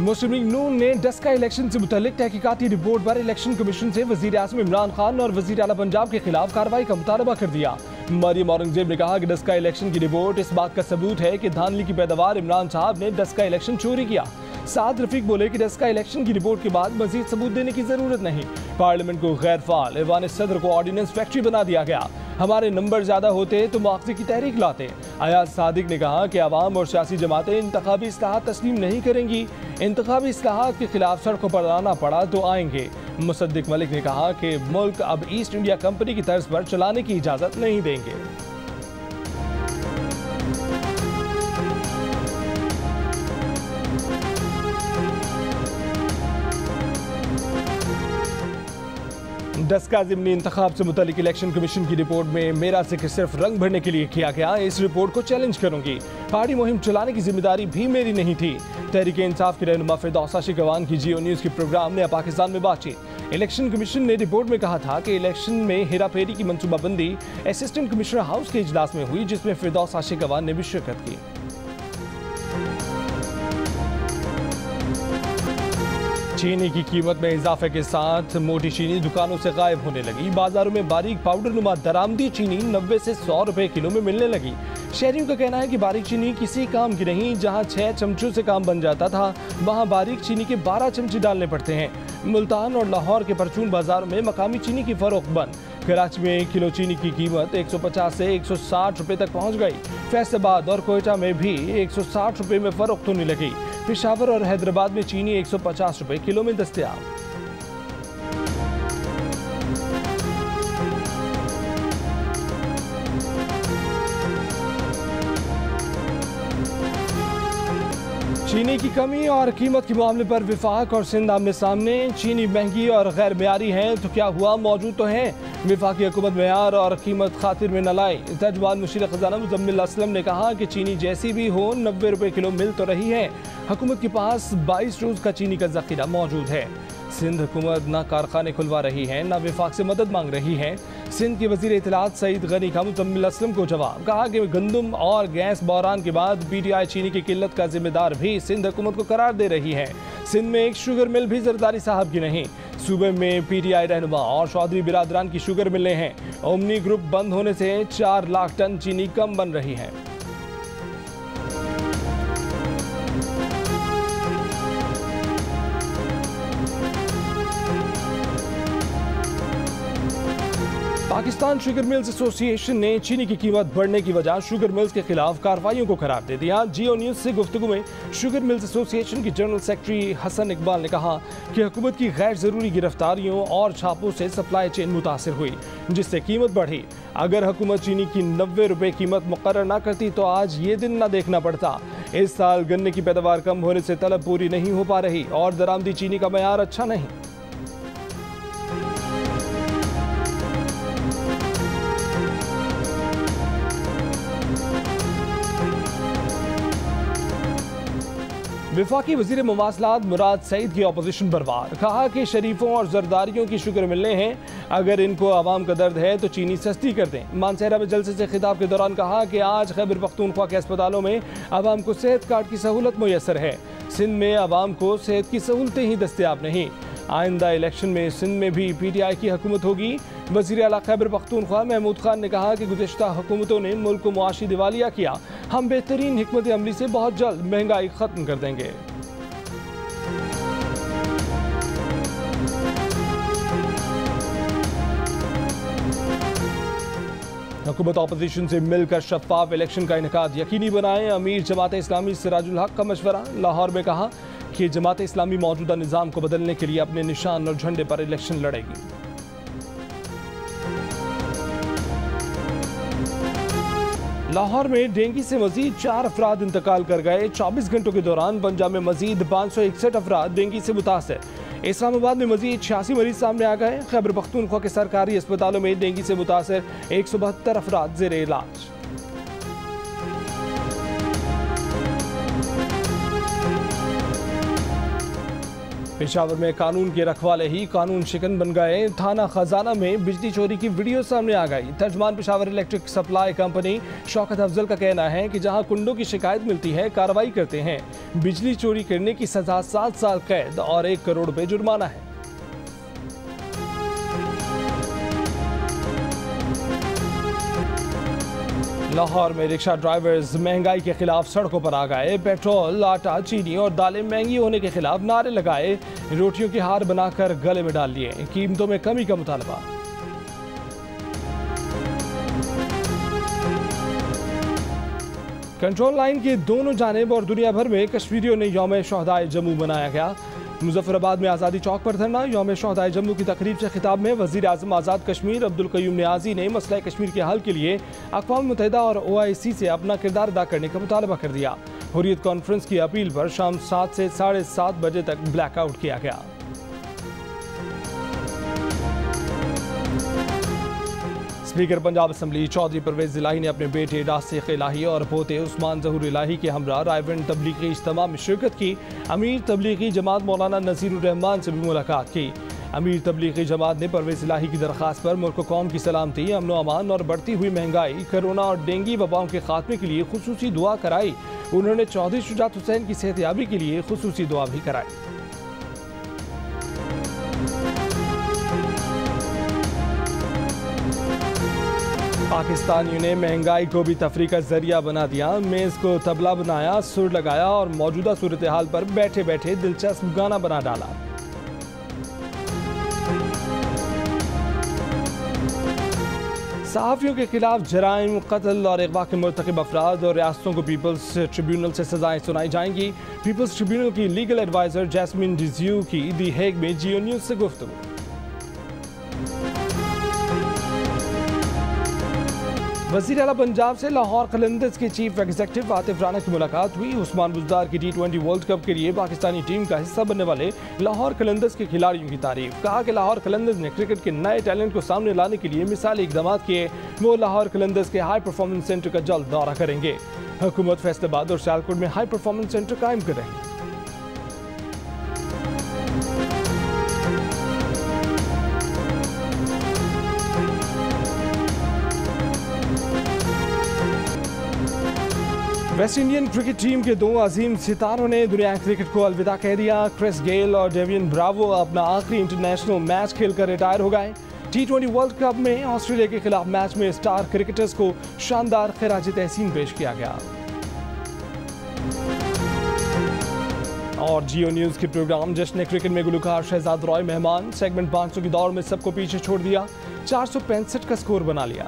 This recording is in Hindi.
मुस्लिम लीग नून ने डस्का इलेक्शन से मुतल्लिक तहकीकाती रिपोर्ट पर इलेक्शन कमीशन से वजीर आज़म इमरान खान और वजीर आला पंजाब के खिलाफ कार्रवाई का मुतालबा कर दिया। मरियम औरंगजेब ने कहा कि डस्का इलेक्शन की रिपोर्ट इस बात का सबूत है कि धांधली की पैदावार इमरान साहब ने डस्का इलेक्शन चोरी किया। साद रफीक बोले कि डस्का इलेक्शन की रिपोर्ट के बाद मजीद सबूत देने की जरूरत नहीं। पार्लियामेंट को गैर फाल, ऐवान सदर को ऑर्डिनेंस फैक्ट्री बना दिया गया। हमारे नंबर ज्यादा होते तो मुआवजे की तहरीक लाते। अयाज सादिक ने कहा कि अवाम और सियासी जमातें इंतखाबी इस्लाहात तस्लीम नहीं करेंगी। इंतखाबी इस्लाहात के खिलाफ सड़कों पर आना पड़ा तो आएंगे। मुसद्दिक मलिक ने कहा कि मुल्क अब ईस्ट इंडिया कंपनी की तर्ज पर चलाने की इजाजत नहीं देंगे। डस्का ज़िमनी इंतखाब से मुतालिक इलेक्शन कमीशन की रिपोर्ट में मेरा जिक्र सिर्फ रंग भरने के लिए किया गया। इस रिपोर्ट को चैलेंज करूंगी। पार्टी मुहिम चलाने की जिम्मेदारी भी मेरी नहीं थी। तहरीक इंसाफ के रहनुमा फिरदौस आशिक अवान की जियो न्यूज़ के प्रोग्राम ने पाकिस्तान में बातचीत। इलेक्शन कमीशन ने रिपोर्ट में कहा था कि इलेक्शन में हेरा फेरी की मनसूबाबंदी असिस्टेंट कमिश्नर हाउस के इजलास में हुई, जिसमें फिरदौस आशिक अवान ने भी शिरकत की। चीनी की कीमत में इजाफे के साथ मोटी चीनी दुकानों से गायब होने लगी। बाजारों में बारीक पाउडर नुमा दरामदी चीनी 90 से 100 रुपए किलो में मिलने लगी। शहरियों का कहना है कि बारीक चीनी किसी काम की नहीं। जहां 6 चमचों से काम बन जाता था, वहां बारीक चीनी के 12 चमचे डालने पड़ते हैं। मुल्तान और लाहौर के परचून बाजारों में मकामी चीनी की फरोख्त बंद। कराची में 1 किलो चीनी की कीमत 150 से 160 रुपए तक पहुंच गई। फैसलाबाद और कोयटा में भी 160 रुपए में फरोख्त होने लगी। पेशावर और हैदराबाद में चीनी 150 रुपए किलो में दस्तयाब। चीनी की कमी और कीमत के मामले पर विफाक और सिंध आमने सामने। चीनी महंगी और गैर मेयारी है तो क्या हुआ, मौजूद तो है। विफाकी हुकूमत मेयार और कीमत खातिर में न लाई। तर्जुमान मुशीर खजाना मुजम्मिल असलम ने कहा कि चीनी जैसी भी हो 90 रुपए किलो मिल तो रही है। हुकूमत के पास 22 रोज का चीनी का जखीरा मौजूद है। सिंध हुकूमत न कारखाने खुलवा रही है, न विफाक से मदद मांग रही है। सिंध के वजीर इत्तलात सईद गनी का मुजम्मिल असलम को जवाब, कहा कि गंदम और गैस बहरान के बाद PTI चीनी की किल्लत का जिम्मेदार भी सिंध हुकूमत को करार दे रही है। सिंध में एक शुगर मिल भी जरदारी साहब की नहीं। सूबे में PTI रहनुमा और चौधरी बिरादरान की शुगर मिलें हैं। ओमनी ग्रुप बंद होने से 4 लाख टन चीनी कम बन रही है। पाकिस्तान शुगर मिल्स एसोसिएशन ने चीनी की कीमत बढ़ने की वजह शुगर मिल्स के खिलाफ कार्रवाइयों को करार दे दिया। जियो न्यूज़ से गुफ्तगू में शुगर मिल्स एसोसिएशन के जनरल सेक्रेटरी हसन इकबाल ने कहा कि हुकूमत की गैर ज़रूरी गिरफ्तारियों और छापों से सप्लाई चेन मुतासिर हुई, जिससे कीमत बढ़ी। अगर हुकूमत चीनी की 90 रुपए कीमत मुकर्रर ना करती तो आज ये दिन ना देखना पड़ता। इस साल गन्ने की पैदावार कम होने से तलब पूरी नहीं हो पा रही और दरामदी चीनी का मयार अच्छा नहीं। विफाकी वजीर मवासलात मुराद सईद की अपोजिशन पर वार, कहा कि शरीफों और जरदारियों की शुगर मिलने हैं। अगर इनको आवाम का दर्द है तो चीनी सस्ती कर दें। मानसहरा में जलसे से खिताब के दौरान कहा कि आज खैबर पख्तूनख्वा के अस्पतालों में आवाम को सेहत कार्ड की सहूलत मुयसर है। सिंध में आवाम को सेहत की सहूलतें ही दस्तयाब नहीं। आइंदा इलेक्शन में सिंध में भी PTI की हुकूमत होगी। वज़ीर आला खैबर पख्तूनख्वा महमूद खान ने कहा कि गुज़िश्ता हुकूमतों ने मुल्क को मुआशी दिवालिया किया। हम बेहतरीन हिकमत अमली से बहुत जल्द महंगाई ख़त्म कर देंगे। हुकूमत अपोजिशन से मिलकर शफाफ इलेक्शन का इनेकाद यकीनी बनाएं। अमीर जमात इस्लामी सिराजुल हक का मशवरा। लाहौर में कहा कि जमात इस्लामी मौजूदा निज़ाम को बदलने के लिए अपने निशान और झंडे पर इलेक्शन लड़ेगी। लाहौर में डेंगू से मजीद 4 अफराद इंतकाल कर गए। 24 घंटों के दौरान पंजाब में मजीद 561 अफराद डेंगू से मुतासर। इस्लामाबाद में मजीद 86 मरीज सामने आ गए। खैबर पख्तूनख्वा के सरकारी अस्पतालों में डेंगू से मुतासर 172 अफराद ज़ेरे इलाज। पेशावर में कानून के रखवाले ही कानून शिकन बन गए। थाना खजाना में बिजली चोरी की वीडियो सामने आ गई। तर्जमान Peshawar electric supply company Shaukat Afzal का कहना है कि जहां कुंडों की शिकायत मिलती है कार्रवाई करते हैं। बिजली चोरी करने की सजा 7 साल कैद और 1 करोड़ रुपए जुर्माना है। लाहौर में रिक्शा ड्राइवर्स महंगाई के खिलाफ सड़कों पर आ गए। पेट्रोल, आटा, चीनी और दालें महंगी होने के खिलाफ नारे लगाए। रोटियों के हार बनाकर गले में डाल लिए। कीमतों में कमी का मुतालबा। कंट्रोल लाइन के दोनों जानिब और दुनिया भर में कश्मीरियों ने यौम शोहदाए जम्मू मनाया गया। मुजफ्फराबाद में आज़ादी चौक पर धरना। यौम शोहदाए जम्मू की तकरीब से खिताब में वज़ीर आज़म आज़ाद कश्मीर अब्दुल कयूम नियाज़ी ने मसला कश्मीर के हल के लिए अक़वाम मुत्तहिदा और OIC से अपना किरदार अदा करने का मुतालबा कर दिया। हुर्रियत कॉन्फ्रेंस की अपील पर शाम 7 से 7:30 बजे तक ब्लैकआउट किया गया। स्पीकर पंजाब असम्बली चौधरी परवेज इलाही ने अपने बेटे रासिक इलाही और पोते उस्मान ज़हूर इलाही के हमरा रायविंड तबलीगी इज्तिमा में शिरकत की। अमीर तबलीगी जमात मौलाना नज़ीरुर रहमान से भी मुलाकात की। अमीर तबलीगी जमात ने परवेज इलाही की दरख्वास्त पर मुल्क कौम की सलामती, अमन अमान और बढ़ती हुई महंगाई, कोरोना और डेंगू वबाओं के खात्मे के लिए खुसूसी दुआ कराई। उन्होंने चौधरी शुजात हुसैन की सेहतयाबी के लिए खुसूसी दुआ भी कराई। पाकिस्तानियों ने महंगाई को भी तफरीक का जरिया बना दिया। मेज़ को तबला बनाया, सुर लगाया और मौजूदा सूरत हाल पर बैठे बैठे दिलचस्प गाना बना डाला। सहाफ़ियों के खिलाफ जराइम, कत्ल और अगवा के मुर्तकिब अफराद और रियासतों को पीपल्स ट्रिब्यूनल से सजाएं सुनाई जाएंगी। पीपल्स ट्रिब्यूनल की लीगल एडवाइजर जैस्मिन डिज्यू की दी हेग में जियो न्यूज़ से गुफ्तगू। वज़ीर आला पंजाब से लाहौर कलंदर्स के चीफ एग्जीक्यूटिव आतिफ राना की मुलाकात हुई। उस्मान बुज़दार की T20 वर्ल्ड कप के लिए पाकिस्तानी टीम का हिस्सा बनने वाले लाहौर कलंदर्स के खिलाड़ियों की तारीफ। कहा कि लाहौर कलंदर्स ने क्रिकेट के नए टैलेंट को सामने लाने के लिए मिसाली इक़दाम किए। वो लाहौर कलंदर्स के हाई परफॉर्मेंस सेंटर का जल्द दौरा करेंगे। हुकूमत फैसलाबाद और सियालकोट में हाई परफॉर्मेंस सेंटर कायम कर रही है। वेस्ट इंडियन क्रिकेट टीम के 2 अजीम सितारों ने दुनिया क्रिकेट को अलविदा कह दिया। क्रिस गेल और डेवियन ब्रावो अपना आखिरी इंटरनेशनल मैच खेलकर रिटायर हो गए। T20 वर्ल्ड कप में ऑस्ट्रेलिया के खिलाफ मैच में स्टार क्रिकेटर्स को शानदार खिराज तहसीन पेश किया गया। और जियो न्यूज़ के प्रोग्राम जश्न क्रिकेट में गुलकार शहजाद रॉय मेहमान। सेगमेंट 500 की दौड़ में सबको पीछे छोड़ दिया, 465 का स्कोर बना लिया।